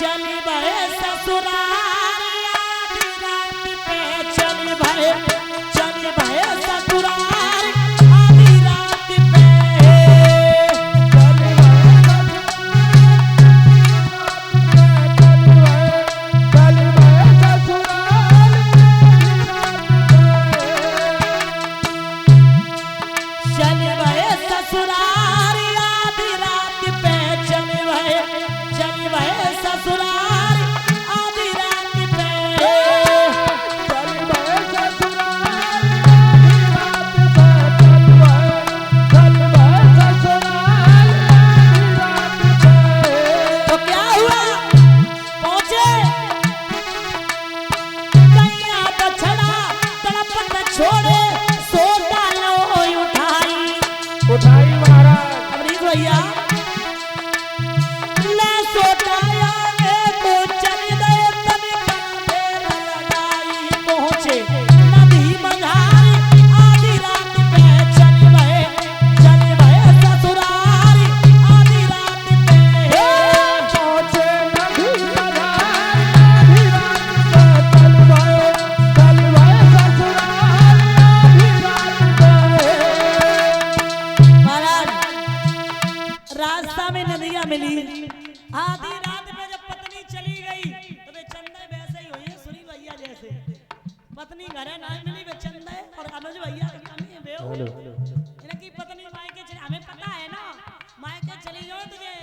चली भय ससुराल आधी रात पे चली भय ससुराल आधी रात पे चली भय ससुराल आधी रात पे चली भय ससुराल आधी रात पे तो क्या हुआ पहुंचे कैया बछड़ा तड़पत छोड़े सो डालो उठाई महाराज अमरीश भैया ले सोटाया को चल गए तनिका देर लगाई पहुंचे नदी मझारी आधी रात पे चली भय ससुराल आधी रात पे पहुंचे नदी मझारी आधी रात पे चली भय ससुराल आधी रात पे महाराज रास्ता में नदियां मिली आधी रात में जब पत्नी चली गई तो वे चंदे वैसे ही हुए सुनील भैया जैसे पत्नी घरे ना मिली वे चंदे और अनुज भैया इनकी पत्नी मायके चली हमें पता है ना मायके चली गई तुझे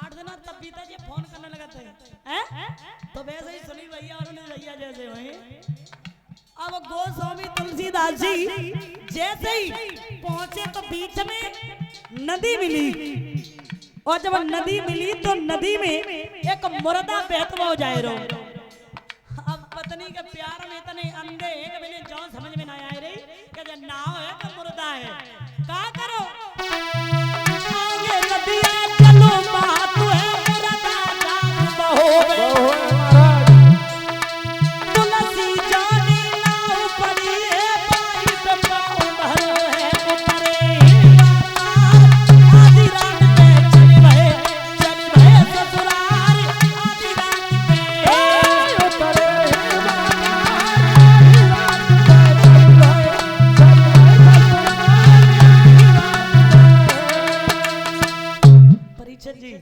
8 दिन तब बीता जे फोन करने लगा थे हैं तो वैसे ही सुनील भैया और अनुज भैया जैसे हुए अब गोस्वामी तुलसीदास जी जैसे ही पहुंचे तो बीच में नदी मिली और जब नदी मिली तो नदी में एक मुर्दा बहता हो जाए रो अब पत्नी के प्यार में इतने अंधे हैं कि मैंने जो समझ में ना आए रही कि जब नाव है तो मुर्दा है क्या करो आगे नदिया चलो बात है मुर्दा जान बहो तुलसी जानी नाव पड़ी है पाई पे पाँव भर है उतरे आधी रात पे चली भय ससुराल आधी रात पे उतरे परीक्षित जी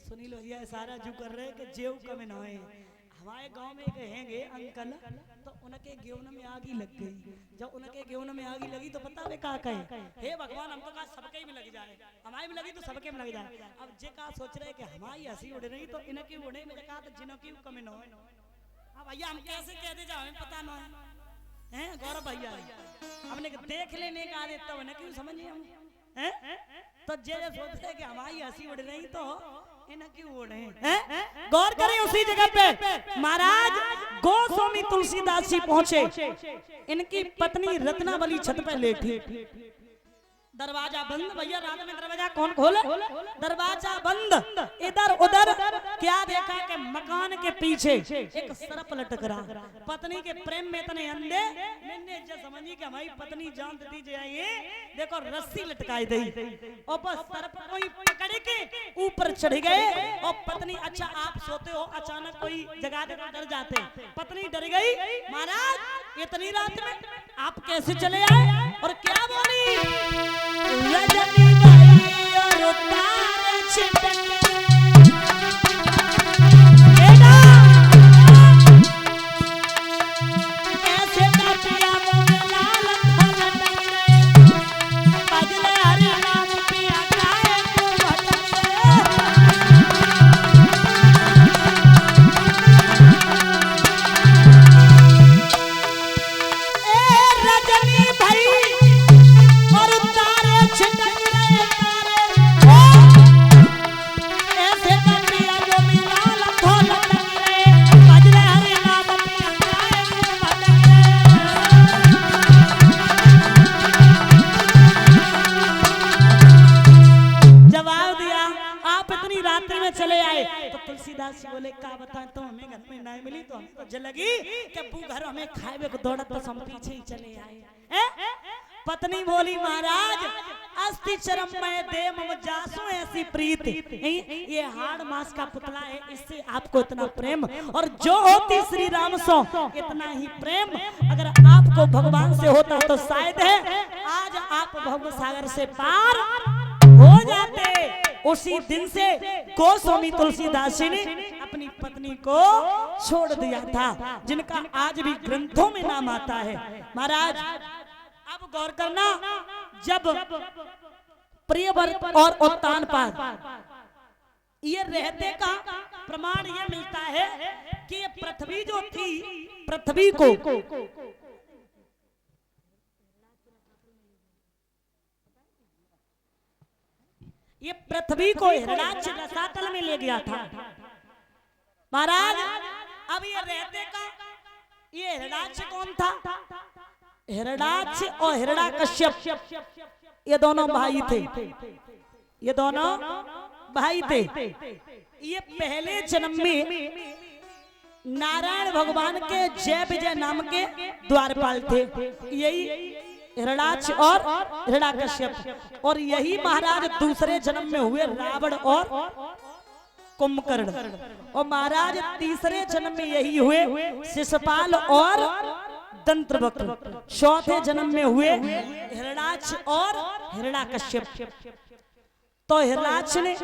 सुनील भैया सारा जो कर रहे कि जेव कम न होए हमारे गांव में कहेंगे अंकल तो उनके गेहूं में आग ही लग गई जब उनके गेहूं में आग ही लगी तो पता वे का कहे हे भगवान हमको का सबके में लग जाए हमारे में लगी तो सबके में लग जाए अब जे का सोच रहे कि हमारी हंसी उड़ रही तो इनकी उड़े में कहा तो जिनकी कम न होए अब भैया हम कैसे कह दे जाओ हमें पता न है गौरव भैया हमने देख लेने का देता हूं क्यों समझिए हम हैं तो जे सोच रहे कि हमारी हंसी उड़ रही तो इन्हें क्यों उड़े गौर करें उसी जगह पे महाराज गोस्वामी तुलसीदास जी पहुंचे इनकी पत्नी रत्नावली छत पे लेटी दरवाजा बंद भैया रात में दरवाजा कौन खोले दरवाजा बंद इधर उधर क्या देखा कि मकान के पीछे एक सर्प लटक रहा पत्नी के प्रेम में इतने अंधे मैंने जो समझी कि हमारी पत्नी जान दी जाए देखो रस्सी लटकाई दी और बस सर्प को ही पकड़ के ऊपर चढ़ गए और पत्नी अच्छा आप सोते हो अचानक कोई जगह डर जाते पत्नी डर गई महाराज इतनी रात में आप कैसे चले आए और क्या बोली रजनी भाई और तारे छिटके बेटा ऐसे काटिया मोरे लाल खलटक गए बजले हरि नाम पिया गाए को भटक गए रजनी भाई और तारे छिटक गए तारे ऐसे कटिया जो मिला लखो लटक गए बजले हरि नाम पिया गाए को भटक गए जवाब दिया आप इतनी रात्रि में चले आए तो तुलसीदास जी बोले का बताएं तो हमें घर में नहीं मिली तो हमें तो जलगी कि बू घर हमें खाए को दौड़त तो हम पीछे ही चले आए पत्नी बोली महाराज अस्थि चरम में दे मम जासु ऐसी प्रीत, ये हाड़ मास का पुतला है, इससे आपको इतना प्रेम, और जो होती श्री राम सो इतना ही प्रेम अगर आपको भगवान से होता तो शायद है आज आप भव सागर से पार हो जाते। उसी दिन से गोस्वामी तुलसीदास जी ने अपनी पत्नी को छोड़ दिया था, जिनका आज भी ग्रंथों में नाम आता है। महाराज अब गौर करना, जब प्रियव्रत और उत्तानपाद ये रहते का प्रमाण ये मिलता है कि ये पृथ्वी जो थी, पृथ्वी को ये पृथ्वी को हिरणाक्ष रसातल में ले गया था। महाराज अब ये रहते का ये हिरणाक्ष कौन था? हिरणाक्ष और हिरण्याकश्यप ये दोनों भाई थे, ये दोनों भाई थे। ये पहले जन्म में नारायण भगवान के जय विजय नाम के द्वारपाल थे, यही हिरणाक्ष और हिरण्याकश्यप, और यही महाराज दूसरे जन्म में हुए रावण और कुंभकर्ण, और महाराज तीसरे जन्म में यही हुए शिशुपाल और दंत्रवक्र, चौथे जन्म में हुए हिरणाक्ष और हिरण्याकश्यप। तो हिरणाक्ष ने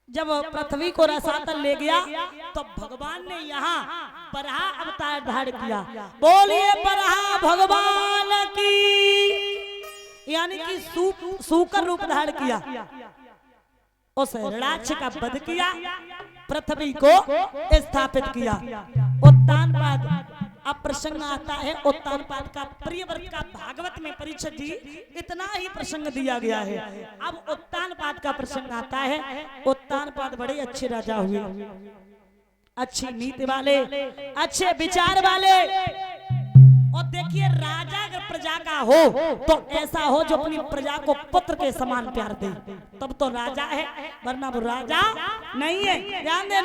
जब पृथ्वी को रसातल ले गया तो भगवान ने यहाँ बराह अवतार धारण किया। बोलिए बराह भगवान की, यानी कि सूकर रूप धारण किया, उस हिरणाक्ष का वध किया, पृथ्वी को स्थापित किया। उत्तानपाद अब प्रसंग आता है, उत्तानपाद का प्रियव्रत का भागवत में परीक्षित जी इतना ही प्रसंग दिया गया है। अब उत्तानपाद का प्रसंग आता है। उत्तानपाद बड़े अच्छे राजा हुए, अच्छी नीति वाले, अच्छे विचार वाले, और देखिए राजा अगर प्रजा का हो तो ऐसा हो जो अपनी प्रजा को पुत्र के समान प्यार दे, तब तो राजा है, वरना वो राजा नहीं है। ध्यान देना।